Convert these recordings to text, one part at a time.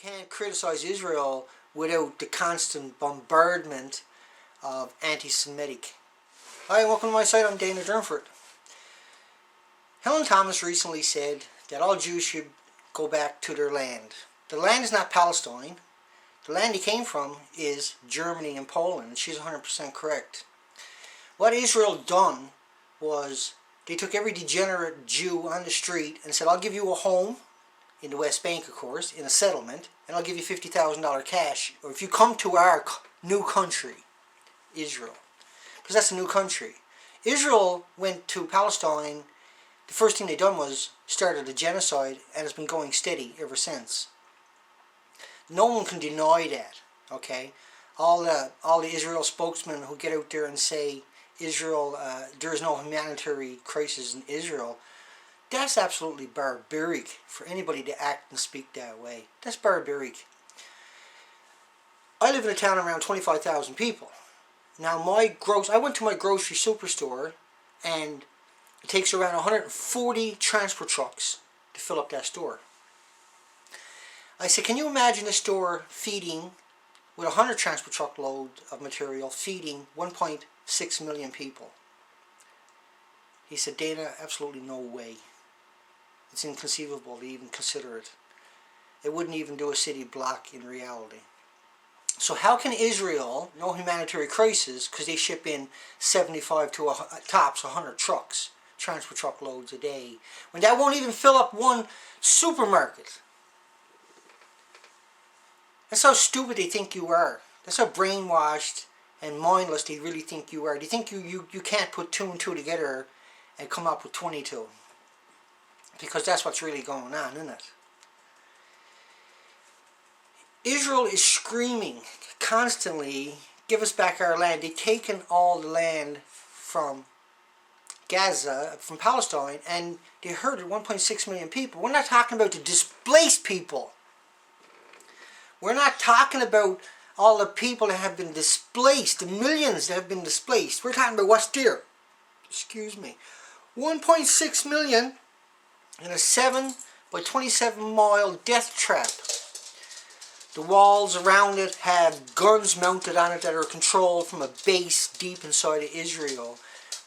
can't criticize Israel without the constant bombardment of anti-Semitic. Hi, welcome to my site. I'm Dana Durnford. Helen Thomas recently said that all Jews should go back to their land. The land is not Palestine. The land he came from is Germany and Poland. She's 100% correct. What Israel done was they took every degenerate Jew on the street and said, I'll give you a home, in the West Bank of course, in a settlement, and I'll give you $50,000 cash, or if you come to our new country, Israel. Because that's a new country. Israel went to Palestine, the first thing they done was started a genocide, and it's been going steady ever since. No one can deny that, okay? All the Israel spokesmen who get out there and say Israel, there is no humanitarian crisis in Israel, that's absolutely barbaric for anybody to act and speak that way. That's barbaric. I live in a town around 25,000 people. Now I went to my grocery superstore, and it takes around 140 transport trucks to fill up that store. I said, can you imagine a store feeding, with 100 transport truck load of material, feeding 1.6 million people? He said, Dana, absolutely no way. It's inconceivable to even consider it. It wouldn't even do a city block in reality. So how can Israel, no humanitarian crisis, because they ship in 75 to tops 100 trucks, transport truck loads a day, when that won't even fill up one supermarket? That's how stupid they think you are. That's how brainwashed and mindless they really think you are. They think you can't put 2 and 2 together and come up with 22. Because that's what's really going on, isn't it? Israel is screaming constantly, give us back our land. They've taken all the land from Gaza, from Palestine, and they herded 1.6 million people. We're not talking about the displaced people. We're not talking about all the people that have been displaced, the millions that have been displaced. We're talking about what's there. Excuse me. 1.6 million in a 7 by 27 mile death trap. The walls around it have guns mounted on it that are controlled from a base deep inside of Israel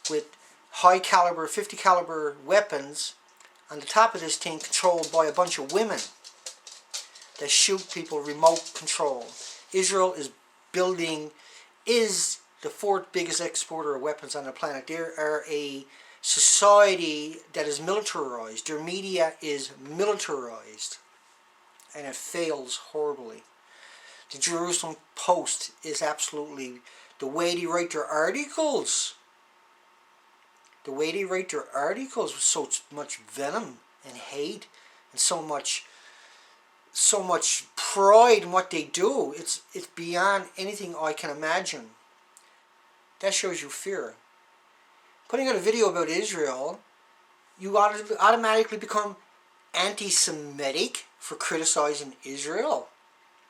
with high caliber, 50 caliber weapons on the top of this thing, controlled by a bunch of women that shoot people remote control. Israel is the 4th biggest exporter of weapons on the planet. They are a society that is militarized. Their media is militarized, and it fails horribly. The Jerusalem Post is absolutely, the way they write their articles, with so much venom and hate and so much pride in what they do, it's beyond anything I can imagine. That shows you fear. Putting out a video about Israel, you automatically become anti-Semitic for criticizing Israel.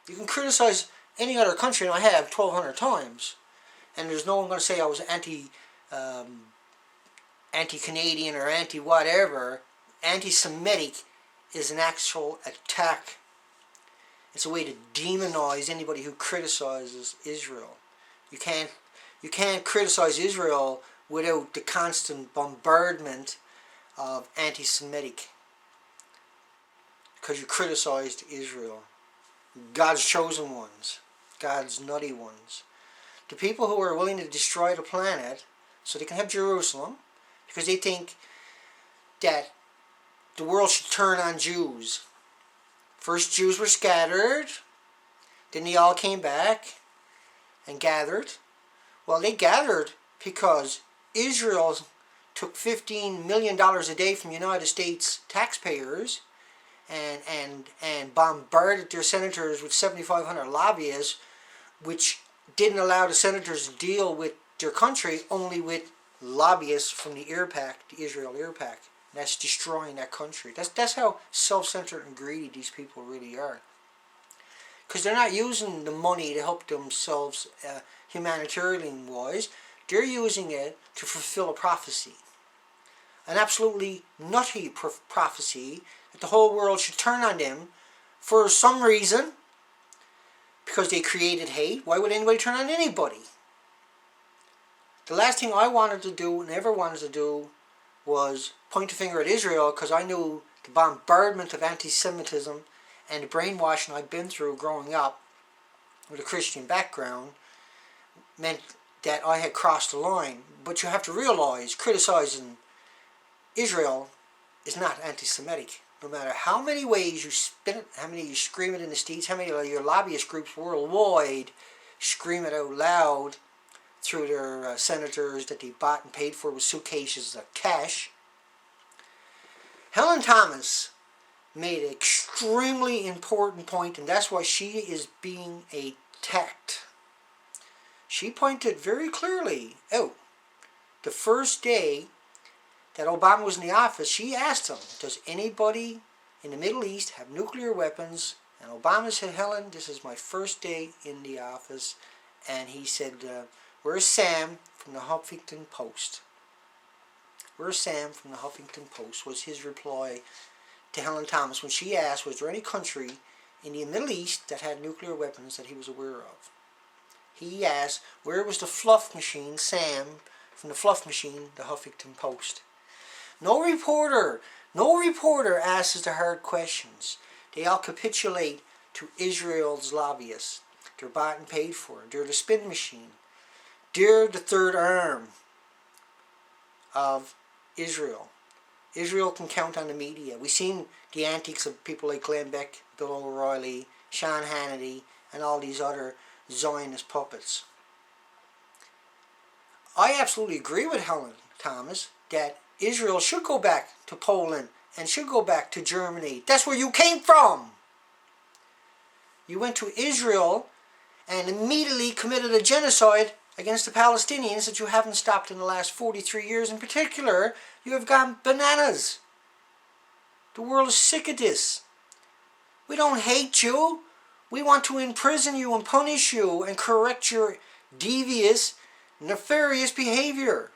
You can criticize any other country, and I have 1,200 times, and there's no one going to say I was anti-Canadian or anti-whatever. Anti-Semitic is an actual attack. It's a way to demonize anybody who criticizes Israel. You can't criticize Israel without the constant bombardment of anti-Semitic, because you criticized Israel. God's chosen ones, God's nutty ones. The people who are willing to destroy the planet so they can have Jerusalem, because they think that the world should turn on Jews. First Jews were scattered, then they all came back and gathered. Well, they gathered because Israel took $15 million a day from United States taxpayers and bombarded their senators with 7,500 lobbyists, which didn't allow the senators to deal with their country, only with lobbyists from the Israel Air Pack. That's destroying that country. That's how self-centered and greedy these people really are. Because they're not using the money to help themselves humanitarian-wise. They're using it to fulfill a prophecy. An absolutely nutty prophecy that the whole world should turn on them for some reason, because they created hate. Why would anybody turn on anybody? The last thing I wanted to do, and ever wanted to do, was point a finger at Israel, because I knew the bombardment of anti-Semitism and the brainwashing I'd been through growing up with a Christian background meant that I had crossed the line. But you have to realize, criticizing Israel is not anti-Semitic. No matter how many ways you spin it, how many you scream it in the States, how many of your lobbyist groups worldwide scream it out loud through their senators that they bought and paid for with suitcases of cash. Helen Thomas made an extremely important point, and that's why she is being attacked. She pointed very clearly out the first day that Obama was in the office. She asked him, does anybody in the Middle East have nuclear weapons? And Obama said, Helen, this is my first day in the office. And he said, where's Sam from the Huffington Post? Where's Sam from the Huffington Post? Was his reply to Helen Thomas when she asked, was there any country in the Middle East that had nuclear weapons that he was aware of? He asked, where was the fluff machine, Sam from the fluff machine, the Huffington Post? No reporter asks the hard questions. They all capitulate to Israel's lobbyists. They're bought and paid for. They're the spin machine. They're the third arm of Israel. Israel can count on the media. We've seen the antics of people like Glenn Beck, Bill O'Reilly, Sean Hannity, and all these other Zionist puppets. I absolutely agree with Helen Thomas that Israel should go back to Poland and should go back to Germany. That's where you came from. You went to Israel and immediately committed a genocide against the Palestinians that you haven't stopped in the last 43 years. In particular, you have gone bananas. The world is sick of this. We don't hate you. We want to imprison you and punish you and correct your devious, nefarious behavior.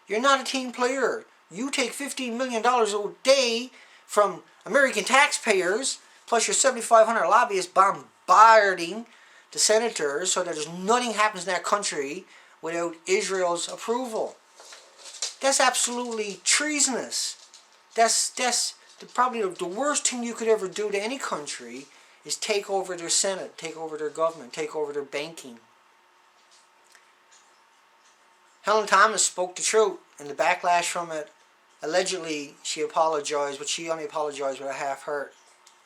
You're not a team player. You take $15 million a day from American taxpayers, plus your 7,500 lobbyists bombarding the senators so that nothing happens in that country without Israel's approval. That's absolutely treasonous. That's probably the worst thing you could ever do to any country is take over their Senate, take over their government, take over their banking. Helen Thomas spoke the truth, and the backlash from it, allegedly she apologized, but she only apologized with a half heart,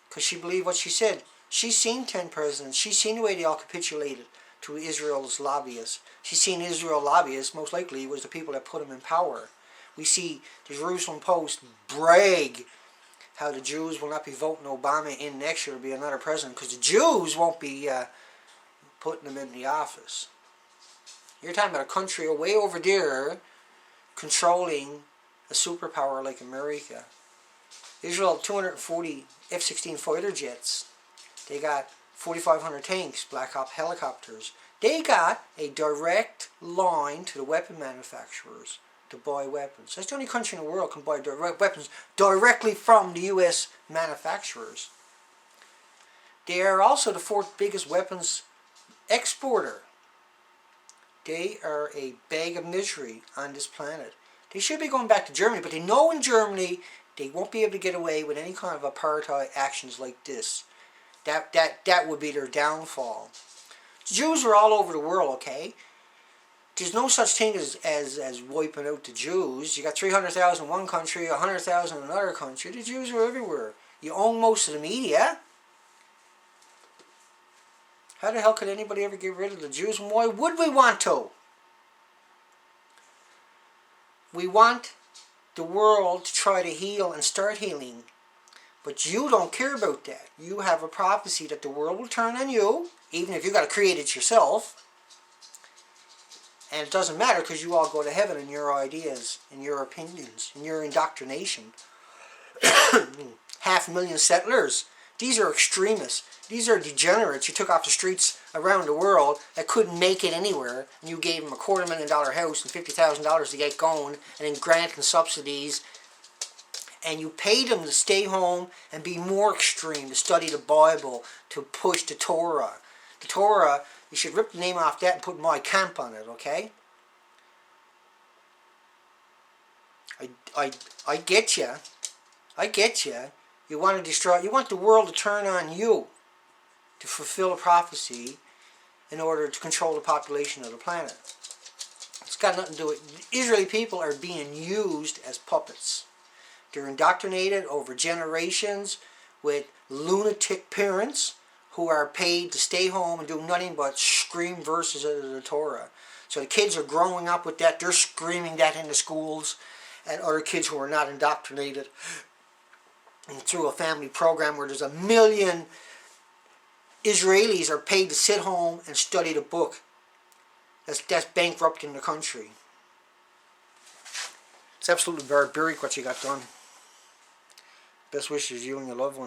because she believed what she said. She's seen 10 presidents. She's seen the way they all capitulated to Israel's lobbyists. She's seen Israel lobbyists, most likely, was the people that put them in power. We see the Jerusalem Post brag how the Jews will not be voting Obama in next year to be another president, because the Jews won't be putting him in the office. You're talking about a country way over there controlling a superpower like America. Israel, 240 F-16 fighter jets. They got 4,500 tanks, Black Hawk helicopters. They got a direct line to the weapon manufacturers to buy weapons. That's the only country in the world can buy weapons directly from the U.S. manufacturers. They are also the fourth biggest weapons exporter. They are a bag of misery on this planet. They should be going back to Germany, but they know in Germany they won't be able to get away with any kind of apartheid actions like this. That would be their downfall. Jews are all over the world, okay? There's no such thing as wiping out the Jews. You got 300,000 in one country, 100,000 in another country. The Jews are everywhere. You own most of the media. How the hell could anybody ever get rid of the Jews? And why would we want to? We want the world to try to heal and start healing. But you don't care about that. You have a prophecy that the world will turn on you, even if you've got to create it yourself. And it doesn't matter because you all go to heaven in your ideas, in your opinions, in your indoctrination. 500,000 settlers. These are extremists. These are degenerates you took off the streets around the world that couldn't make it anywhere, and you gave them a $250,000 house and $50,000 to get going, and then grant and subsidies, and you paid them to stay home and be more extreme, to study the Bible, to push the Torah, the Torah, you should rip the name off that and put my camp on it, okay? I get you. I get you. You want to destroy, you want the world to turn on you to fulfill a prophecy in order to control the population of the planet. It's got nothing to do with, the Israeli people are being used as puppets. They're indoctrinated over generations with lunatic parents who are paid to stay home and do nothing but scream verses out of the Torah. So the kids are growing up with that. They're screaming that in the schools, and other kids who are not indoctrinated and through a family program where there's 1 million Israelis are paid to sit home and study the book. That's bankrupting the country. It's absolutely barbaric what you got done. Best wishes, you and your loved ones.